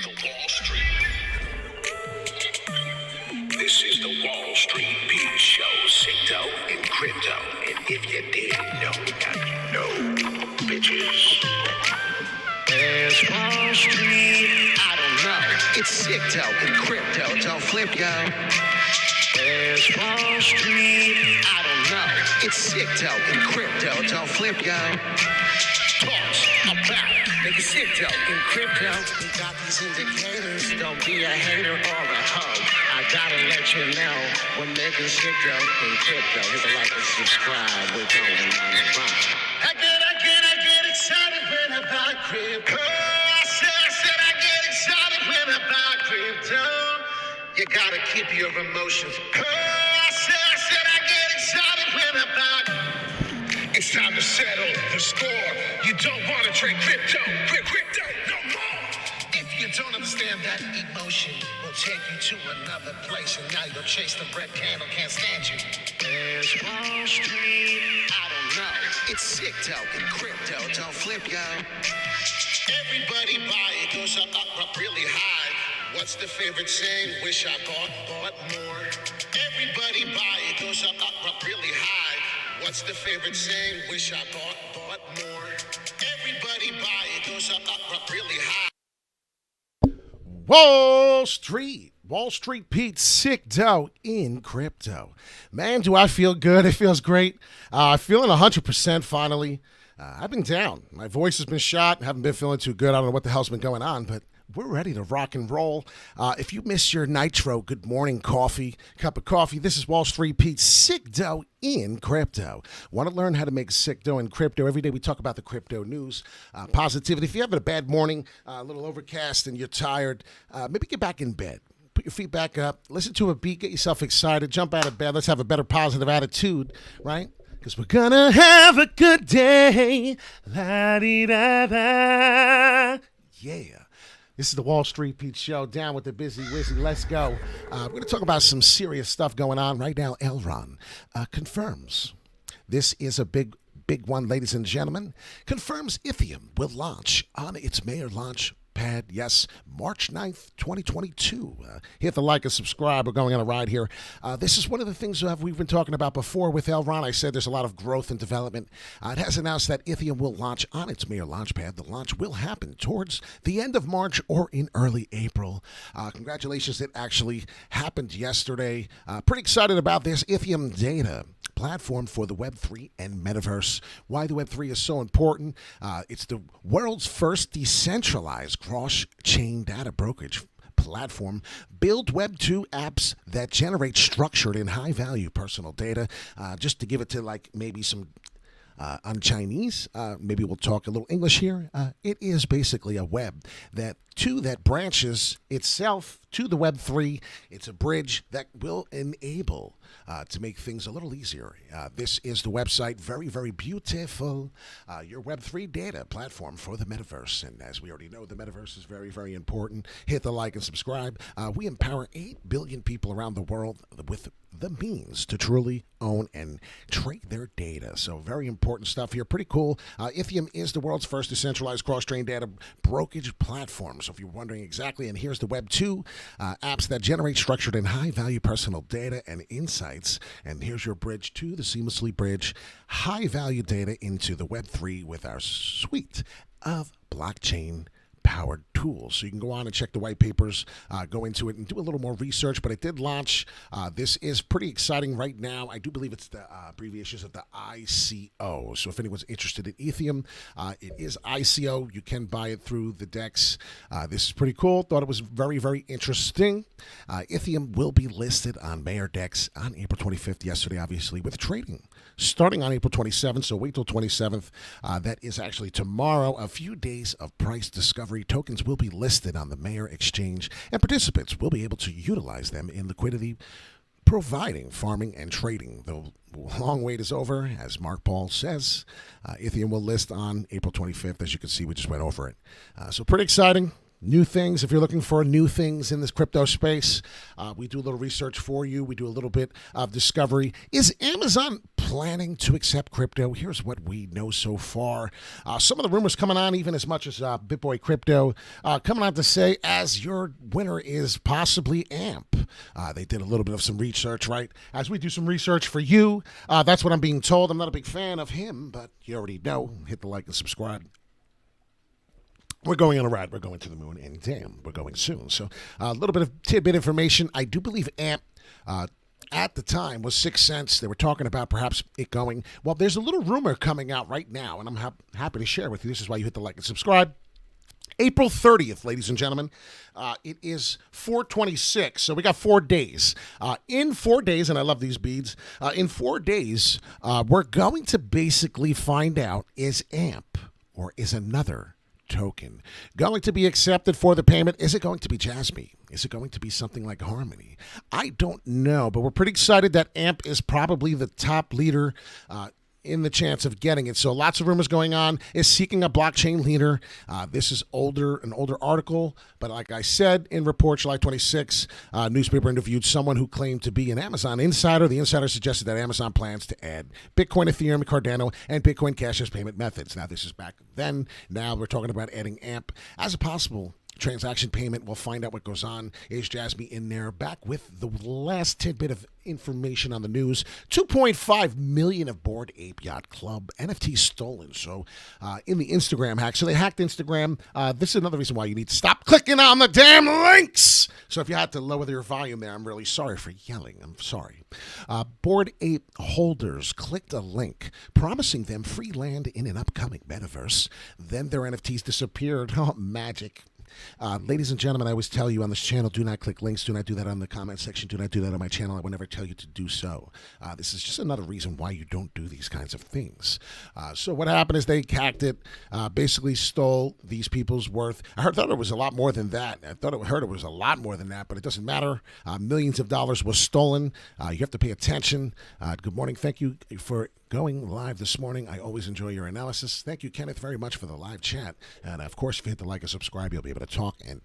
The Wall Street. This is the Wall Street Beat Show. Crypto and crypto. And if you didn't know, now you know, bitches. There's Wall Street. I don't know. It's crypto and crypto. Don't flip, yo. There's Wall Street. I don't know. It's crypto and crypto. Don't flip, yo. Pause. I'm back. Nigga, crypto and crypto. We got these indicators. Don't be a hater or a hoe. I gotta let you know we're making crypto and crypto. Hit the like and subscribe. We're going on the run. I get excited when I buy crypto. I said I get excited when I buy crypto. You gotta keep your emotions. I said I get excited when I buy. It's time to settle the score. You don't want to trade crypto no more. If you don't understand that emotion, will take you to another place, and now you'll chase the red candle. Can't stand you. There's Wall Street. I don't know. It's crypto and crypto. Don't flip, yo. Everybody buy it, goes up really high. What's the favorite saying? Wish I bought more. Everybody buy it, goes up really high. What's the favorite saying? Wish I bought more. Everybody buy it, goes up really high. Wall Street. Wall Street Pete sicked out in crypto. Man, do I feel good. It feels great. Feeling 100% finally. I've been down. My voice has been shot. Haven't been feeling too good. I don't know what the hell's been going on, but we're ready to rock and roll. If you miss your nitro, good morning coffee, cup of coffee, this is Wall Street Pete's Sick Dough in Crypto. Want to learn how to make sick dough in crypto? Every day we talk about the crypto news, positivity. If you're having a bad morning, a little overcast and you're tired, maybe get back in bed. Put your feet back up, listen to a beat, get yourself excited, jump out of bed. Let's have a better positive attitude, right? Because we're gonna have a good day. La-dee-da-da. Yeah. This is the Wall Street Pete Show. Down with the busy wizzy. Let's go. We're going to talk about some serious stuff going on right now. Elron confirms. This is a big one, ladies and gentlemen. Confirms Ethereum will launch on its Mayor launch pad. Yes, March 9th, 2022. Hit the like and subscribe. We're going on a ride here. This is one of the things we've been talking about before with Elron. I said there's a lot of growth and development. It has announced that Ethereum will launch on its Mayor launchpad. The launch will happen towards the end of March or in early April. Congratulations, it actually happened yesterday. Pretty excited about this Ethereum data platform for the Web3 and Metaverse. Why the Web3 is so important. It's the world's first decentralized cross-chain data brokerage platform. Build Web2 apps that generate structured and high-value personal data. Just to give it to like maybe some on Chinese, maybe we'll talk a little English here. It is basically a web that branches itself to the Web3. It's a bridge that will enable to make things a little easier. This is the website. Very, very beautiful. Your Web3 data platform for the metaverse. And as we already know, the metaverse is very, very important. Hit the like and subscribe. We empower 8 billion people around the world with the means to truly own and trade their data. So very important stuff here. Pretty cool. Ethereum is the world's first decentralized cross-chain data brokerage platform. So if you're wondering exactly, and here's the Web2 apps that generate structured and high-value personal data and insights. And here's your bridge to the seamlessly bridge high-value data into the Web3 with our suite of blockchain powered tools. So you can go on and check the white papers, go into it and do a little more research, but it did launch. This is pretty exciting right now. I do believe it's the abbreviations of the ICO. So if anyone's interested in Ethereum, it is ICO. You can buy it through the DEX. This is pretty cool. Thought it was very, very interesting. Ethereum will be listed on Mayor DEX on April 25th, yesterday, obviously, with trading starting on April 27th. So wait till 27th. That is actually tomorrow. A few days of price discovery. Tokens will be listed on the Mayor exchange, and participants will be able to utilize them in liquidity, providing farming and trading. The long wait is over, as Mark Paul says. Ethereum will list on April 25th. As you can see, we just went over it. So pretty exciting. New things. If you're looking for new things in this crypto space, we do a little research for you. We do a little bit of discovery. Is Amazon planning to accept crypto. Here's what we know so far. Some of the rumors coming on, even as much as BitBoy Crypto, coming on to say as your winner is possibly AMP. They did a little bit of some research, right? As we do some research for you, that's what I'm being told. I'm not a big fan of him, but you already know. Hit the like and subscribe. We're going on a ride. We're going to the moon, and damn, we're going soon. So a little bit of tidbit information. I do believe AMP at the time was 6 cents. They were talking about perhaps it going. Well, there's a little rumor coming out right now, and I'm happy to share with you. This is why you hit the like and subscribe. April 30th, ladies and gentlemen. It is 4/26, so we got 4 days. In 4 days, and I love these beads, in 4 days, we're going to basically find out is AMP or is another token going to be accepted for the payment. Is it going to be Jasmine? Is it going to be something like Harmony? I don't know, but we're pretty excited that AMP is probably the top leader in the chance of getting it. So lots of rumors going on. Is seeking a blockchain leader. This is an older article, but like I said in report July 26, newspaper interviewed someone who claimed to be an Amazon insider. The insider suggested that Amazon plans to add Bitcoin, Ethereum, Cardano, and Bitcoin Cash as payment methods. Now this is back then. Now we're talking about adding AMP as a possible transaction payment. We'll find out what goes on. Is Jasmine in there? Back with the last tidbit of information on the news. 2.5 million of Bored Ape Yacht Club NFTs stolen. So in the Instagram hack. So they hacked Instagram. This is another reason why you need to stop clicking on the damn links. So if you had to lower your volume there, I'm really sorry for yelling. I'm sorry. Bored Ape holders clicked a link promising them free land in an upcoming metaverse. Then their NFTs disappeared. Oh, magic. Ladies and gentlemen, I always tell you on this channel, do not click links. Do not do that on the comment section. Do not do that on my channel. I will never tell you to do so. This is just another reason why you don't do these kinds of things. So what happened is they hacked it, basically stole these people's worth. Thought it was a lot more than that. Heard it was a lot more than that, but it doesn't matter. Millions of dollars was stolen. You have to pay attention. Good morning. Thank you for going live this morning. I always enjoy your analysis. Thank you, Kenneth, very much for the live chat. And of course, if you hit the like and subscribe, you'll be able to talk and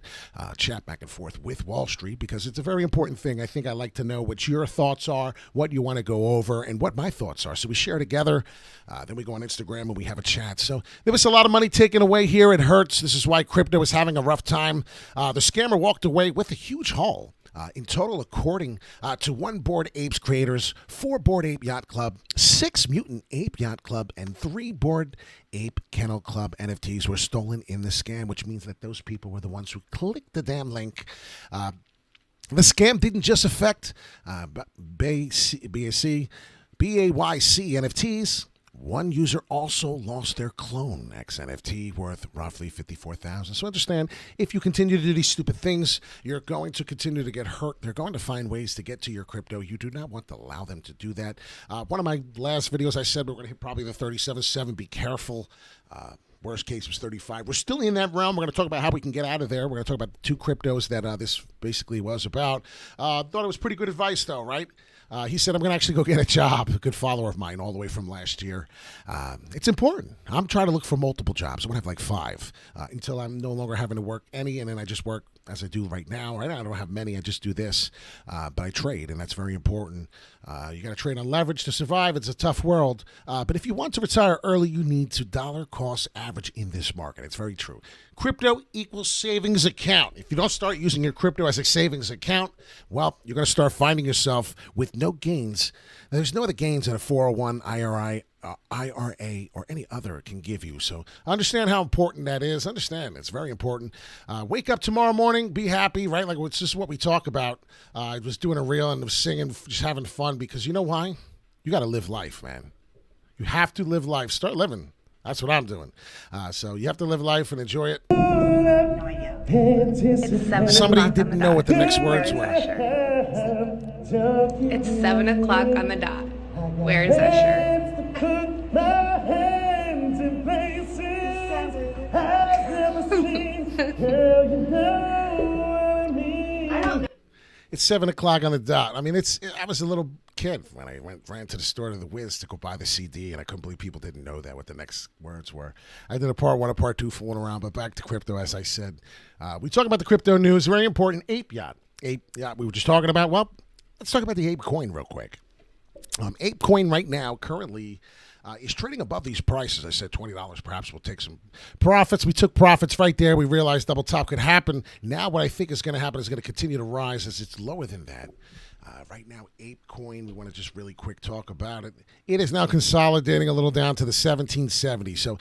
chat back and forth with Wall Street, because it's a very important thing. I think I like to know what your thoughts are, what you want to go over, and what my thoughts are. So we share together. Then we go on Instagram and we have a chat. So there was a lot of money taken away here. It hurts. This is why crypto is having a rough time. The scammer walked away with a huge haul. In total, according to one Bored Apes creators, 4 Bored Ape Yacht Club, 6 Mutant Ape Yacht Club, and 3 Bored Ape Kennel Club NFTs were stolen in the scam, which means that those people were the ones who clicked the damn link. The scam didn't just affect BAYC NFTs. One user also lost their clone X NFT worth roughly $54,000. So understand, if you continue to do these stupid things, you're going to continue to get hurt. They're going to find ways to get to your crypto. You do not want to allow them to do that. One of my last videos, I said we're going to hit probably the 37.7. Be careful. Worst case was 35. We're still in that realm. We're going to talk about how we can get out of there. We're going to talk about the 2 cryptos that this basically was about. Thought it was pretty good advice, though, right? He said, I'm going to actually go get a job. A good follower of mine all the way from last year. It's important. I'm trying to look for multiple jobs. I'm going to have like 5 until I'm no longer having to work any, and then I just work as I do right now. Right now I don't have many. I just do this, but I trade, and that's very important. You got to trade on leverage to survive. It's a tough world, but if you want to retire early, you need to dollar cost average in this market. It's very true. Crypto equals savings account. If you don't start using your crypto as a savings account, well, you're going to start finding yourself with no gains. There's no other gains in a 401 IRA or any other can give you. So understand how important that is. Understand it's very important. Wake up tomorrow morning, be happy, right? Like it's just what we talk about. I was doing a reel and was singing, just having fun, because you know why? You got to live life, man. You have to live life. Start living. That's what I'm doing. So you have to live life and enjoy it. No idea. Somebody didn't know what the next words were. It's 7 o'clock on the dot. Where is Usher? I don't know. It's 7 o'clock on the dot. I mean, I was a little kid when I ran to the store to the Wiz to go buy the CD, and I couldn't believe people didn't know what the next words were. I did a part 1, a part 2 fooling around, but back to crypto, as I said. We talk about the crypto news, very important. Ape Yacht. We were just talking about, well, let's talk about the Ape coin real quick. ApeCoin right now currently is trading above these prices. I said $20. Perhaps we'll take some profits. We took profits right there. We realized double top could happen. Now what I think is going to happen is going to continue to rise as it's lower than that. Right now, ApeCoin, we want to just really quick talk about it. It is now consolidating a little down to the 1770. So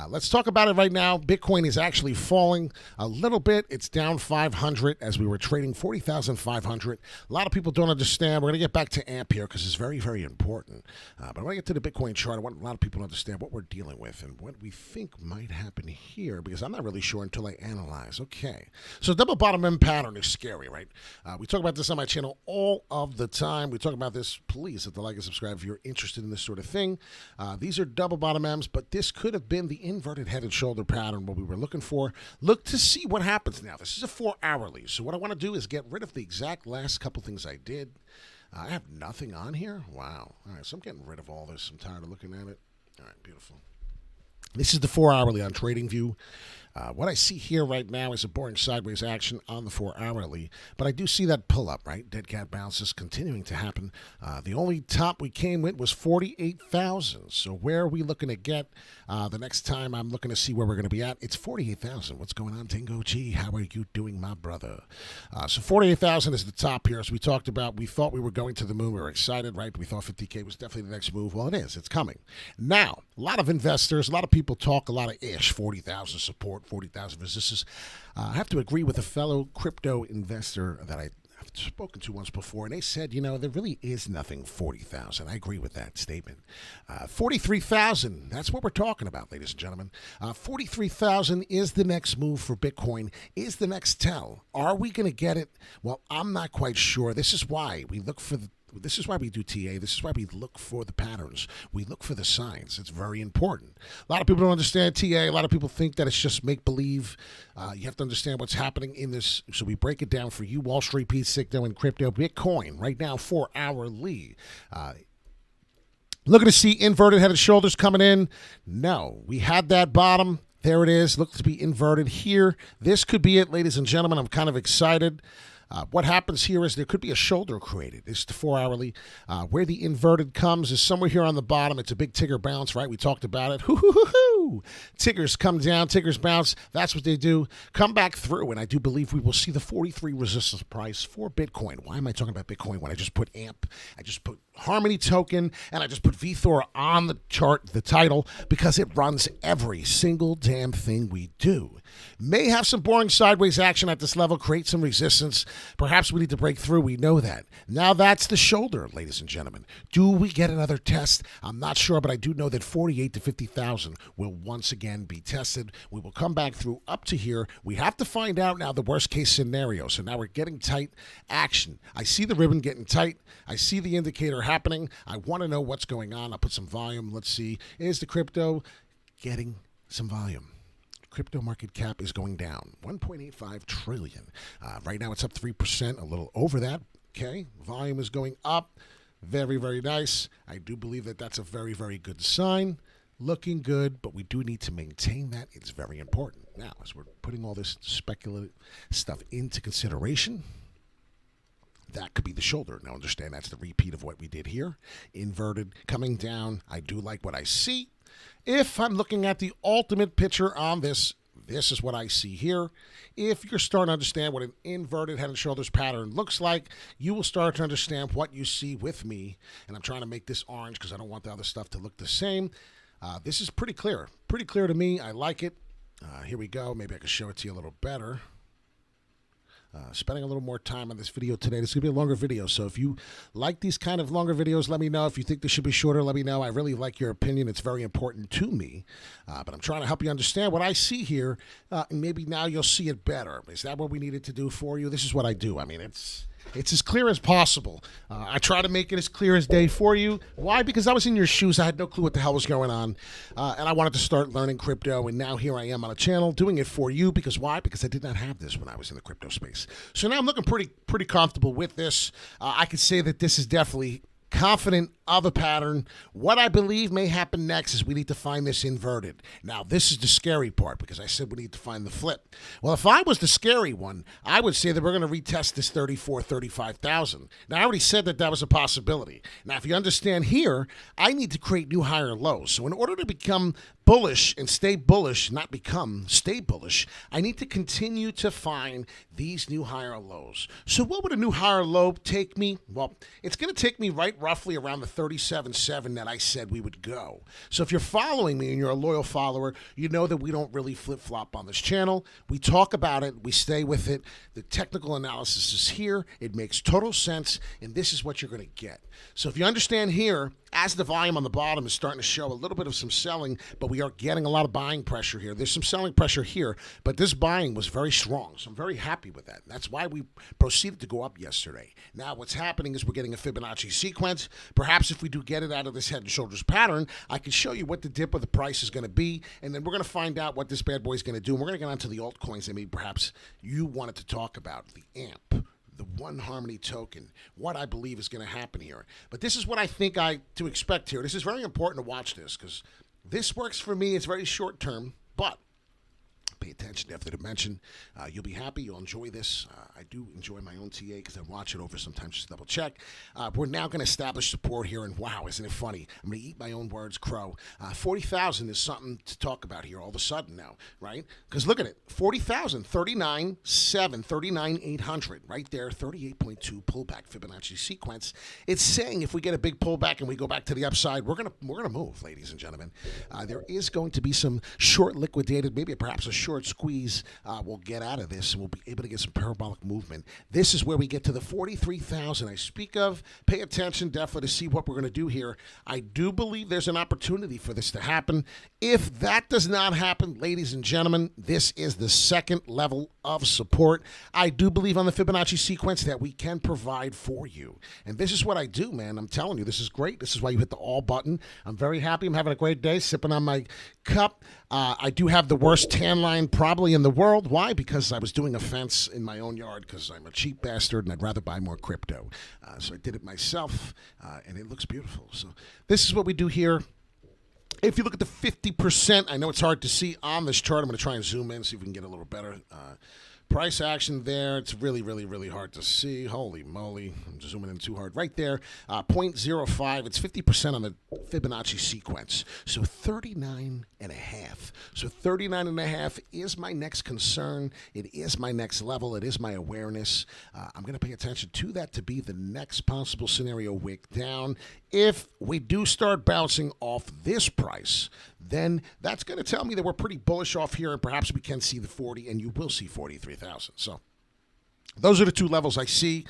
let's talk about it right now. Bitcoin is actually falling a little bit. It's down 500 as we were trading 40,500. A lot of people don't understand. We're going to get back to AMP here because it's very, very important. But when I get to the Bitcoin chart, I want a lot of people to understand what we're dealing with and what we think might happen here because I'm not really sure until I analyze. Okay. So double bottom end pattern is scary, right? We talk about this on my channel all of the time. We talk about this. Please hit the like and subscribe if you're interested in this sort of thing. These are double bottom M's, but this could have been the inverted head and shoulder pattern what we were looking for. Look to see what happens now. This is a 4 hourly. So what I want to do is get rid of the exact last couple things I did. I have nothing on here. Wow. All right, so I'm getting rid of all this. I'm tired of looking at it. All right, beautiful. This is the 4 hourly on TradingView. What I see here right now is a boring sideways action on the 4 hourly, but I do see that pull up, right? Dead cat bounces continuing to happen. The only top we came with was 48,000. So where are we looking to get the next time I'm looking to see where we're going to be at? It's 48,000. What's going on, Tingo G? How are you doing, my brother? So 48,000 is the top here. As we talked about, we thought we were going to the moon. We were excited, right? We thought 50K was definitely the next move. Well, it is. It's coming. Now, a lot of investors, a lot of people talk a lot of ish, 40,000 support, 40,000 resistance. I have to agree with a fellow crypto investor that I've spoken to once before, and they said, you know, there really is nothing 40,000. I agree with that statement. 43,000, that's what we're talking about, ladies and gentlemen. 43,000 is the next move for Bitcoin, is the next tell. Are we going to get it? Well, I'm not quite sure. This is why we look for this is why we do TA. This is why we look for the patterns. We look for the signs. It's very important. A lot of people don't understand TA. A lot of people think that it's just make-believe. You have to understand what's happening in this. So we break it down for you, Wall Street, Pete, Signo, and Crypto. Bitcoin, right now, 4 hourly. Looking to see inverted head and shoulders coming in. No, we had that bottom. There it is. Looks to be inverted here. This could be it, ladies and gentlemen. I'm kind of excited. What happens here is there could be a shoulder created. It's the 4 hourly. Where the inverted comes is somewhere here on the bottom. It's a big Tigger bounce, right? We talked about it. Hoo-hoo-hoo-hoo. Tiggers come down. Tiggers bounce. That's what they do. Come back through, and I do believe we will see the 43 resistance price for Bitcoin. Why am I talking about Bitcoin when I just put AMP? I just put Harmony token, and I just put Vthor on the chart, the title, because it runs every single damn thing we do. May have some boring sideways action at this level, create some resistance. Perhaps we need to break through. We know that. Now that's the shoulder, ladies and gentlemen. Do we get another test? I'm not sure, but I do know that 48 to 50,000 will once again be tested. We will come back through up to here. We have to find out now the worst case scenario. So now we're getting tight action. I see the ribbon getting tight. I see the indicator happening. I want to know what's going on. I'll put some volume. Let's see. Is the crypto getting some volume? Crypto market cap is going down 1.85 trillion. Right now it's up 3%, a little over that. Okay, volume is going up. Very, very nice. I do believe that that's a very, very good sign. Looking good, but we do need to maintain that. It's very important. Now, as we're putting all this speculative stuff into consideration, that could be the shoulder. Now, understand that's the repeat of what we did here. Inverted, coming down. I do like what I see. If I'm looking at the ultimate picture on this, this is what I see here. If you're starting to understand what an inverted head and shoulders pattern looks like, you will start to understand what you see with me. And I'm trying to make this orange because I don't want the other stuff to look the same. This is pretty clear. Pretty clear to me. I like it. Here we go. Maybe I can show it to you a little better. Spending a little more time on this video today. This is going to be a longer video, so if you like these kind of longer videos, let me know. If you think this should be shorter, let me know. I really like your opinion. It's very important to me, but I'm trying to help you understand what I see here, and maybe now you'll see it better. Is that what we needed to do for you? This is what I do. I mean, it's as clear as possible. I try to make it as clear as day for you. Why? Because I was in your shoes. I had no clue what the hell was going on. And I wanted to start learning crypto. And now here I am on a channel doing it for you. Because why? Because I did not have this when I was in the crypto space. So now I'm looking pretty comfortable with this. I could say that this is definitely confident of a pattern. What I believe may happen next is we need to find this inverted. Now, this is the scary part because I said we need to find the flip. Well, if I was the scary one, I would say that we're going to retest this 34, 35,000. Now, I already said that was a possibility. Now, if you understand here, I need to create new higher lows. So in order to become bullish and stay bullish, not become, stay bullish, I need to continue to find these new higher lows. So what would a new higher low take me? Well, it's going to take me right roughly around the 37.7 that I said we would go. So if you're following me and you're a loyal follower, you know that we don't really flip-flop on this channel. We talk about it. We stay with it. The technical analysis is here. It makes total sense, and this is what you're going to get. So if you understand here, as the volume on the bottom is starting to show a little bit of some selling, but we are getting a lot of buying pressure here. There's some selling pressure here, but this buying was very strong, so I'm very happy with that. That's why we proceeded to go up yesterday. Now what's happening is we're getting a Fibonacci sequence. Perhaps if we do get it out of this head and shoulders pattern, I can show you what the dip of the price is going to be, and then we're going to find out what this bad boy is going to do, and we're going to get onto the altcoins that maybe perhaps you wanted to talk about, the AMP, the One Harmony token, what I believe is going to happen here. But this is what I think to expect here. This is very important to watch this because this works for me. It's very short term, but pay attention to the dimension. You'll be happy. You'll enjoy this. I do enjoy my own TA because I watch it over sometimes just double check. We're now going to establish support here, and wow, isn't it funny? I'm going to eat my own words, crow. 40,000 is something to talk about here all of a sudden now, right? Because look at it, 40,000, 39.7, 39.800, right there, 38.2 pullback Fibonacci sequence. It's saying if we get a big pullback and we go back to the upside, we're gonna move, ladies and gentlemen. There is going to be some short liquidated, maybe perhaps a short squeeze will get out of this, and we'll be able to get some parabolic movement. This is where we get to the 43,000 I speak of. Pay attention definitely to see what we're going to do here. I do believe there's an opportunity for this to happen. If that does not happen, ladies and gentlemen, this is the second level of support. I do believe on the Fibonacci sequence that we can provide for you. And this is what I do, man. I'm telling you, this is great. This is why you hit the all button. I'm very happy. I'm having a great day sipping on my cup. I do have the worst tan line probably in the world. Why? Because I was doing a fence in my own yard because I'm a cheap bastard and I'd rather buy more crypto. So I did it myself, and it looks beautiful. So this is what we do here. If you look at the 50%, I know it's hard to see on this chart. I'm going to try and zoom in, see if we can get a little better. Price action there, it's really, really, really hard to see. Holy moly, I'm zooming in too hard. Right there, 0.05, it's 50% on the Fibonacci sequence. So 39.5. So 39.5 is my next concern. It is my next level. It is my awareness. I'm going to pay attention to that to be the next possible scenario wick down. If we do start bouncing off this price, then that's going to tell me that we're pretty bullish off here, and perhaps we can see the 40, and you will see 43,000. So those are the two levels I see.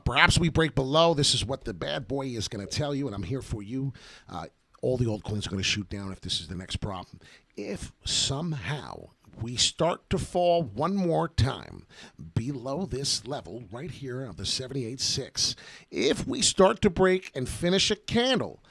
Perhaps we break below. This is what the bad boy is going to tell you, and I'm here for you. All the altcoins are going to shoot down if this is the next problem. If somehow we start to fall one more time below this level right here of the 78.6, if we start to break and finish a candle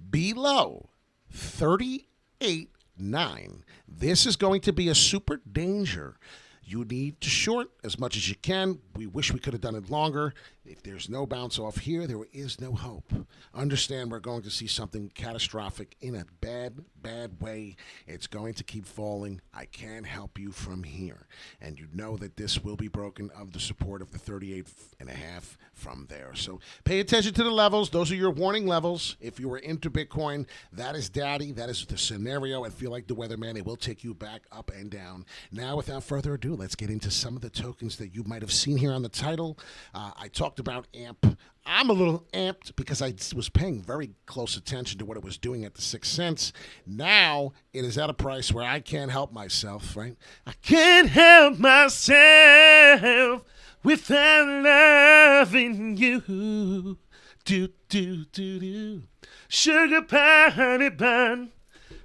below 38.9, this is going to be a super danger. You need to short as much as you can. We wish we could have done it longer. If there's no bounce off here, there is no hope. Understand we're going to see something catastrophic in a bad, bad way. It's going to keep falling. I can't help you from here. And you know that this will be broken of the support of the 38.5 from there. So pay attention to the levels. Those are your warning levels. If you were into Bitcoin, that is daddy. That is the scenario. I feel like the weatherman. It will take you back up and down. Now, without further ado, let's get into some of the tokens that you might have seen here on the title. I talked about AMP. I'm a little amped because I was paying very close attention to what it was doing at the 6 cents. Now it is at a price where I can't help myself, right? I can't help myself without loving you. Do, do, do, do. Sugar honey bun.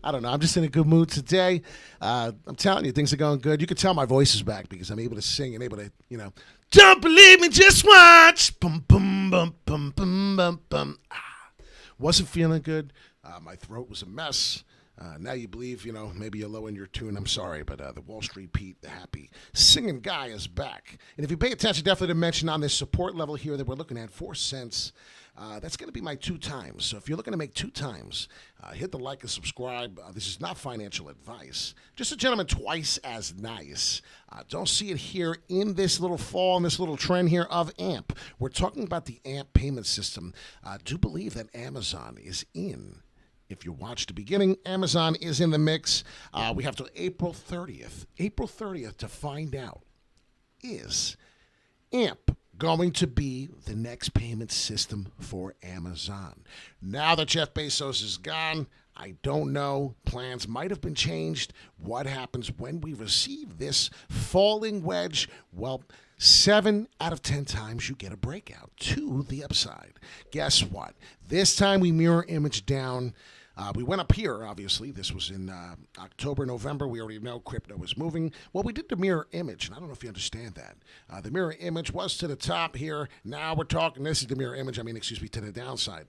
I don't know. I'm just in a good mood today. I'm telling you, things are going good. You can tell my voice is back because I'm able to sing and able to, don't believe me, just watch. Bum, bum, bum, bum, bum, bum, bum. Wasn't feeling good. My throat was a mess. Now you believe, maybe you're low in your tune. I'm sorry, but the Wall Street Pete, the happy singing guy, is back. And if you pay attention, definitely to mention on this support level here that we're looking at, 4 cents. That's going to be my 2 times. So if you're looking to make 2 times, hit the like and subscribe. This is not financial advice. Just a gentleman twice as nice. Don't see it here in this little fall, in this little trend here of AMP. We're talking about the AMP payment system. Do believe that Amazon is in. If you watch the beginning, Amazon is in the mix. We have till April 30th. April 30th to find out, is AMP going to be the next payment system for Amazon? Now that Jeff Bezos is gone, I don't know. Plans might have been changed. What happens when we receive this falling wedge? Well, 7 out of 10 times you get a breakout to the upside. Guess what? This time we mirror image down. We went up here, obviously. This was in October, November. We already know crypto was moving. Well, we did the mirror image, and I don't know if you understand that. The mirror image was to the top here. Now we're talking, this is the mirror image, to the downside.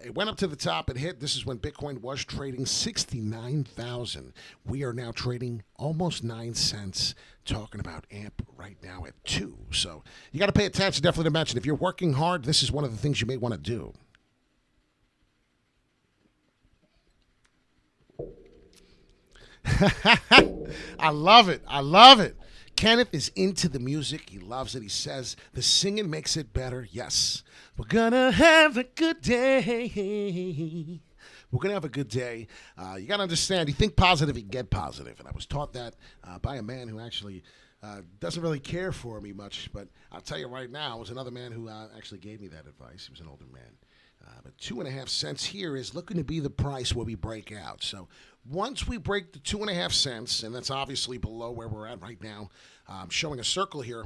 It went up to the top. It hit. This is when Bitcoin was trading 69,000. We are now trading almost 9 cents. Talking about AMP right now at 2. So you got to pay attention, definitely to mention. If you're working hard, this is one of the things you may want to do. I love it. I love it. Kenneth is into the music. He loves it. He says the singing makes it better. Yes. We're going to have a good day. We're going to have a good day. You got to understand, you think positive, you get positive. And I was taught that by a man who actually doesn't really care for me much. But I'll tell you right now, it was another man who actually gave me that advice. He was an older man. But 2.5 cents here is looking to be the price where we break out. So once we break the 2.5 cents, and that's obviously below where we're at right now, I'm showing a circle here.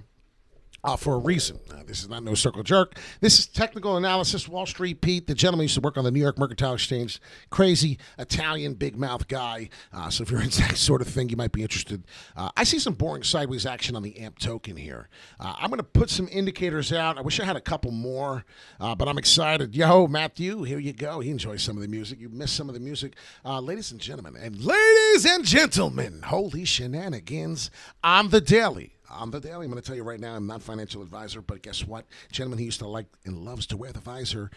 For a reason. This is not no circle jerk. This is technical analysis. Wall Street Pete, the gentleman used to work on the New York Mercantile Exchange. Crazy Italian big mouth guy. So if you're into that sort of thing, you might be interested. I see some boring sideways action on the AMP token here. I'm going to put some indicators out. I wish I had a couple more, but I'm excited. Yo, Matthew, here you go. He enjoys some of the music. You missed some of the music. Ladies and gentlemen, holy shenanigans. I'm the Daily. I'm going to tell you right now, I'm not a financial advisor, but guess what? Gentleman, he used to like and loves to wear the visor.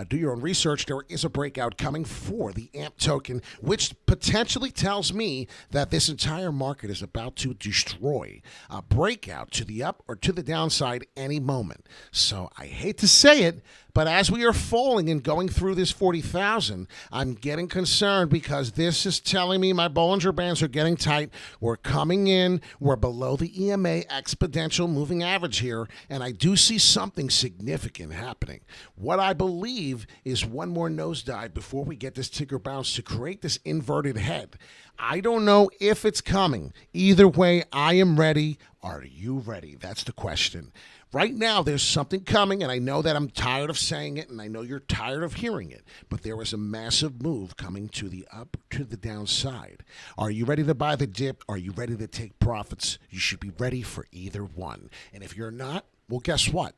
Do your own research. There is a breakout coming for the AMP token, which potentially tells me that this entire market is about to destroy a breakout to the up or to the downside any moment. So I hate to say it, but as we are falling and going through this 40,000, I'm getting concerned because this is telling me my Bollinger Bands are getting tight. We're coming in. We're below the EMA exponential moving average here, and I do see something significant happening. What I believe is one more nosedive before we get this ticker bounce to create this inverted head. I don't know if it's coming. Either way, I am ready. Are you ready? That's the question. Right now, there's something coming, and I know that I'm tired of saying it, and I know you're tired of hearing it, but there is a massive move coming to the up, to the downside. Are you ready to buy the dip? Are you ready to take profits? You should be ready for either one. And if you're not, well, guess what?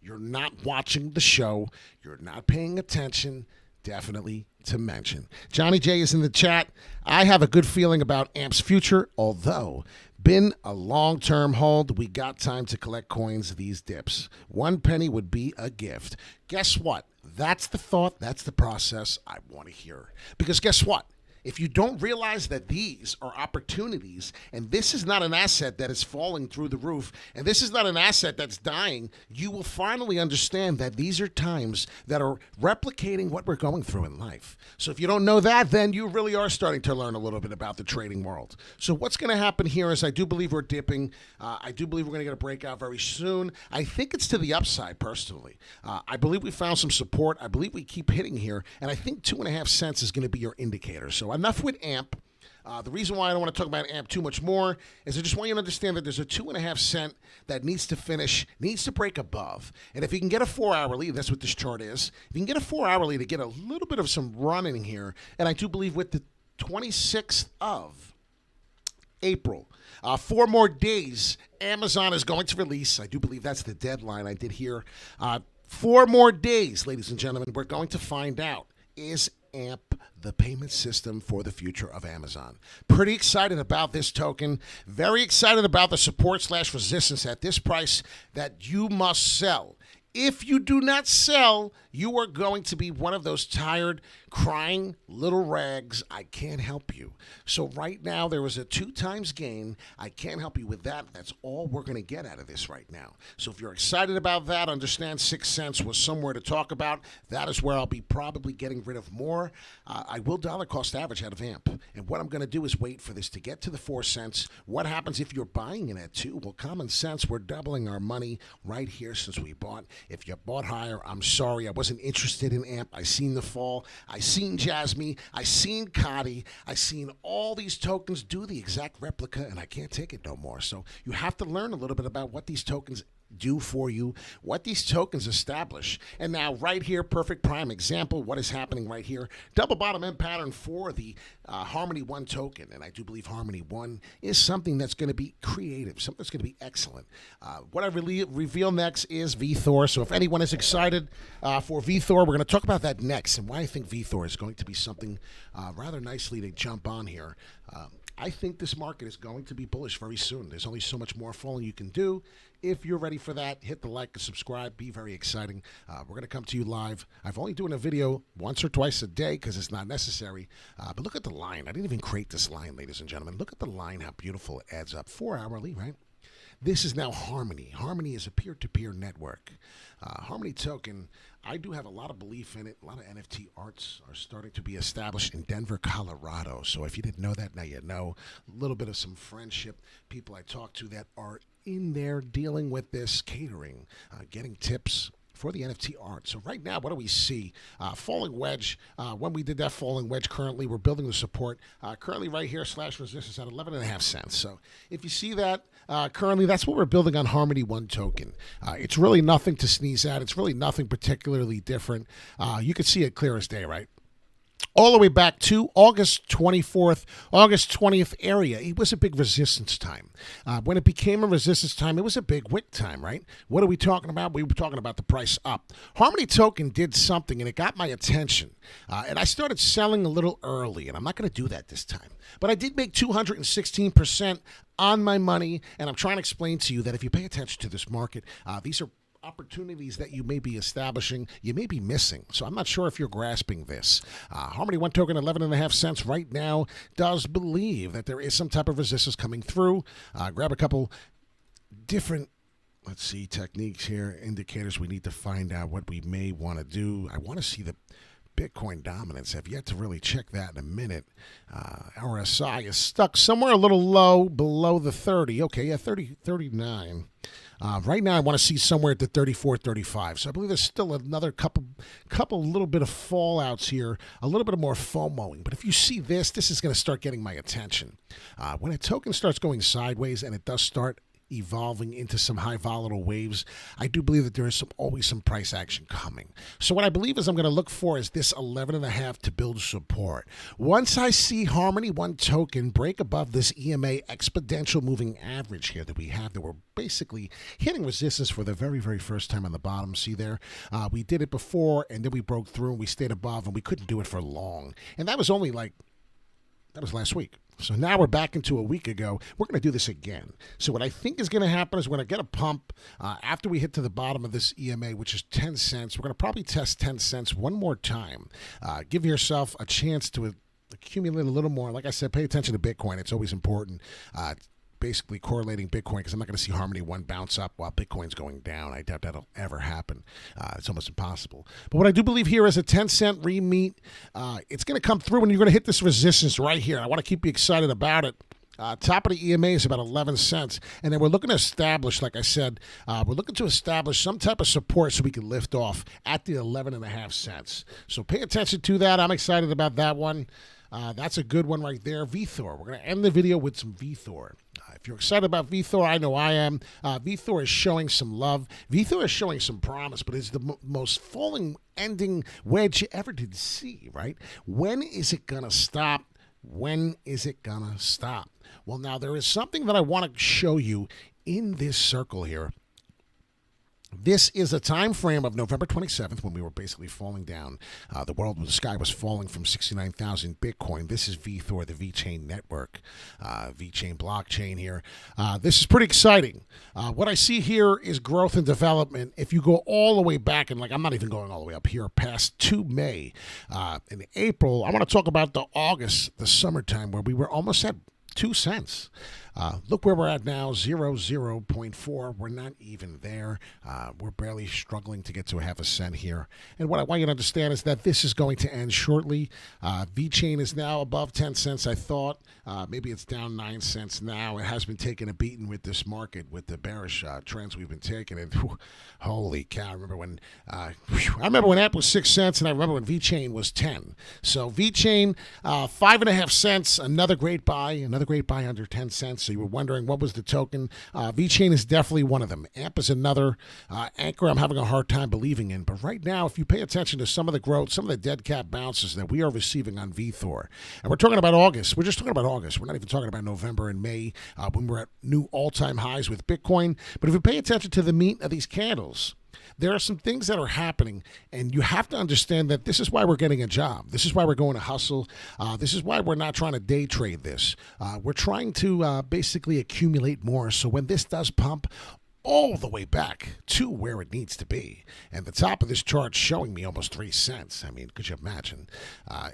You're not watching the show. You're not paying attention. Definitely to mention. Johnny J is in the chat. I have a good feeling about AMP's future, although been a long-term hold. We got time to collect coins these dips. 1 penny would be a gift. Guess what? That's the thought. That's the process I want to hear. Because guess what? If you don't realize that these are opportunities, and this is not an asset that is falling through the roof, and this is not an asset that's dying, you will finally understand that these are times that are replicating what we're going through in life. So if you don't know that, then you really are starting to learn a little bit about the trading world. So what's going to happen here is I do believe we're dipping. I do believe we're going to get a breakout very soon. I think it's to the upside, personally. I believe we found some support. I believe we keep hitting here, and I think 2.5 cents is going to be your indicator. So enough with AMP. The reason why I don't want to talk about AMP too much more is I just want you to understand that there's a 2.5 cent that needs to finish, needs to break above. And if you can get a 4-hourly, that's what this chart is. If you can get a 4-hourly to get a little bit of some running here, and I do believe with the 26th of April, 4 more days, Amazon is going to release. I do believe that's the deadline. I did hear 4 more days, ladies and gentlemen. We're going to find out, is AMP the payment system for the future of Amazon? Pretty excited about this token. Very excited about the support/resistance at this price that you must sell If you do not sell, you are going to be one of those tired, crying little rags. I can't help you. So right now, there is a 2 times gain. I can't help you with that. That's all we're going to get out of this right now. So if you're excited about that, understand 6 cents was somewhere to talk about. That is where I'll be probably getting rid of more. I will dollar cost average out of AMP. And what I'm going to do is wait for this to get to the 4 cents. What happens if you're buying it at 2? Well, common sense, we're doubling our money right here since we bought. If you bought higher, I'm sorry. I wasn't interested in AMP. I seen the fall. I seen Jasmine. I seen Cotty. I seen all these tokens do the exact replica, and I can't take it no more. So you have to learn a little bit about what these tokens do for you, what these tokens establish. And now right here, perfect prime example, what is happening right here. Double bottom end pattern for the Harmony 1 token. And I do believe Harmony 1 is something that's going to be creative, something that's going to be excellent. What I reveal next is Vthor. So if anyone is excited for Vthor, we're going to talk about that next and why I think Vthor is going to be something rather nicely to jump on here. I think this market is going to be bullish very soon. There's only so much more falling you can do. If you're ready for that, hit the like and subscribe. Be very exciting. We're going to come to you live. I've only doing a video once or twice a day because it's not necessary. But look at the line. I didn't even create this line, ladies and gentlemen. Look at the line, how beautiful it adds up. 4 hourly, right? This is now Harmony. Harmony is a peer-to-peer network. Harmony token, I do have a lot of belief in it. A lot of NFT arts are starting to be established in Denver, Colorado. So if you didn't know that, now you know. A little bit of some friendship, people I talk to that are in there dealing with this, catering, getting tips for the NFT art. So right now, what do we see? Falling wedge. When we did that falling wedge, currently we're building the support. Currently right here, slash resistance at 11.5 cents. So if you see that, currently that's what we're building on Harmony 1 token. It's really nothing to sneeze at. It's really nothing particularly different. You can see it clear as day, right? All the way back to August 24th, August 20th area. It was a big resistance time. When it became a resistance time, it was a big wick time, right? What are we talking about? We were talking about the price up. Harmony token did something, and it got my attention. And I started selling a little early, and I'm not going to do that this time. But I did make 216% on my money, and I'm trying to explain to you that if you pay attention to this market, these are opportunities that you may be establishing, you may be missing. So I'm not sure if you're grasping this. Harmony 1 token, 11.5 cents right now, does believe that there is some type of resistance coming through. Grab a couple different, let's see, techniques here, indicators we need to find out what we may want to do. I want to see the Bitcoin dominance. I've yet to really check that in a minute. RSI is stuck somewhere a little low below the 30. Okay, yeah, 39. Right now, I want to see somewhere at the 34, 35. So I believe there's still another couple little bit of fallouts here, a little bit of more FOMOing. But if you see this, this is going to start getting my attention. When a token starts going sideways and it does start evolving into some high volatile waves, I do believe that there is always some price action coming. So what I believe is I'm going to look for is this 11.5 to build support. Once I see Harmony 1 token break above this EMA exponential moving average here that we have, that we're basically hitting resistance for the very, very first time on the bottom. See there? We did it before, and then we broke through, and we stayed above, and we couldn't do it for long. And that was only like, that was last week. So now we're back into a week ago. We're going to do this again. So what I think is going to happen is we're going to get a pump after we hit to the bottom of this EMA, which is 10 cents. We're going to probably test 10 cents one more time. Give yourself a chance to accumulate a little more. Like I said, pay attention to Bitcoin. It's always important. Basically correlating Bitcoin, because I'm not going to see Harmony 1 bounce up while Bitcoin's going down. I doubt that'll ever happen. It's almost impossible. But what I do believe here is a 10-cent re-meet. It's going to come through, and you're going to hit this resistance right here. I want to keep you excited about it. Top of the EMA is about 11 cents. And then we're looking to establish, like I said, we're looking to establish some type of support so we can lift off at the 11.5 cents. So pay attention to that. I'm excited about that one. That's a good one right there. Vthor. We're going to end the video with some Vthor. If you're excited about Vthor, I know I am. Vthor is showing some love. Vthor is showing some promise, but it's the most falling ending wedge you ever did see, right? When is it going to stop? When is it going to stop? Well, now there is something that I want to show you in this circle here. This is a time frame of November 27th when we were basically falling down. The sky was falling from 69,000 Bitcoin. This is Vthor, the VeChain network, VeChain blockchain here. This is pretty exciting. What I see here is growth and development. If you go all the way back, and I'm not even going all the way up here, past to May, in April, I want to talk about the August, the summertime, where we were almost at 2 cents. Look where we're at now, 0.4. We're not even there. We're barely struggling to get to a half a cent here. And what I want you to understand is that this is going to end shortly. VeChain is now above 10 cents, I thought. Maybe it's down 9 cents now. It has been taking a beating with this market, with the bearish trends we've been taking. And holy cow, I remember when App was 6 cents, and I remember when VeChain was 10. So VeChain, 5.5 cents, another great buy under 10 cents. So you were wondering what was the token. VeChain is definitely one of them. AMP is another anchor I'm having a hard time believing in. But right now, if you pay attention to some of the growth, some of the dead cat bounces that we are receiving on Vthor, and we're talking about August. We're just talking about August. We're not even talking about November and May when we're at new all-time highs with Bitcoin. But if you pay attention to the meat of these candles, there are some things that are happening, and you have to understand that this is why we're getting a job. This is why we're going to hustle. This is why we're not trying to day trade this. We're trying to basically accumulate more, so when this does pump all the way back to where it needs to be, and the top of this chart showing me almost 3 cents. I mean, could you imagine?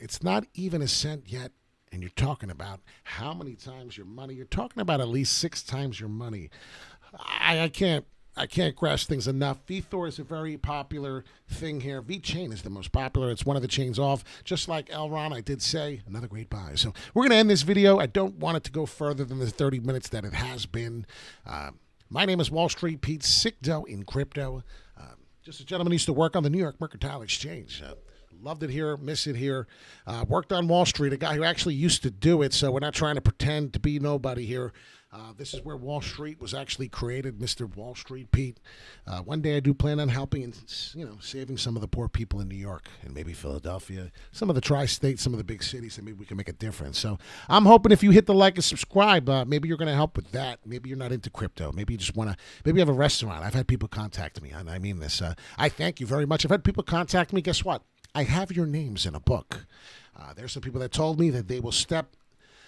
It's not even a cent yet. And you're talking about how many times your money. You're talking about at least 6 times your money. I can't grasp things enough. Vthor is a very popular thing here. VeChain is the most popular. It's one of the chains off. Just like Elron, I did say, another great buy. So we're going to end this video. I don't want it to go further than the 30 minutes that it has been. My name is Wall Street Pete, sick dough in crypto. Just a gentleman who used to work on the New York Mercantile Exchange. Loved it here, miss it here. Worked on Wall Street, a guy who actually used to do it, so we're not trying to pretend to be nobody here. This is where Wall Street was actually created, Mr. Wall Street Pete. One day I do plan on helping and, saving some of the poor people in New York and maybe Philadelphia, some of the tri-states, some of the big cities, and maybe we can make a difference. So I'm hoping if you hit the like and subscribe, maybe you're going to help with that. Maybe you're not into crypto. Maybe you just want to, maybe you have a restaurant. I've had people contact me, and I mean this. I thank you very much. I've had people contact me. Guess what? I have your names in a book. There's some people that told me that they will step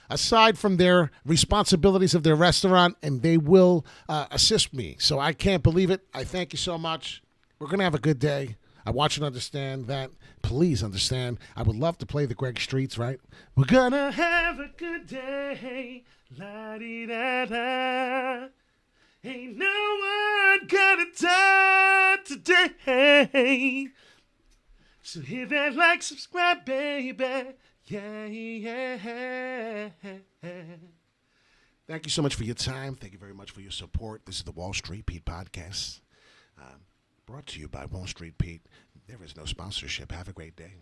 aside from their responsibilities of their restaurant, and they will assist me. So I can't believe it. I thank you so much. We're going to have a good day. I want you to understand that. Please understand. I would love to play the Greg Streets, right? We're going to have a good day. La-di-da-da. Ain't no one gonna die today. So hit that like, subscribe, baby. Yeah. Thank you so much for your time. Thank you very much for your support. This is the Wall Street Pete podcast, brought to you by Wall Street Pete. There is no sponsorship. Have a great day.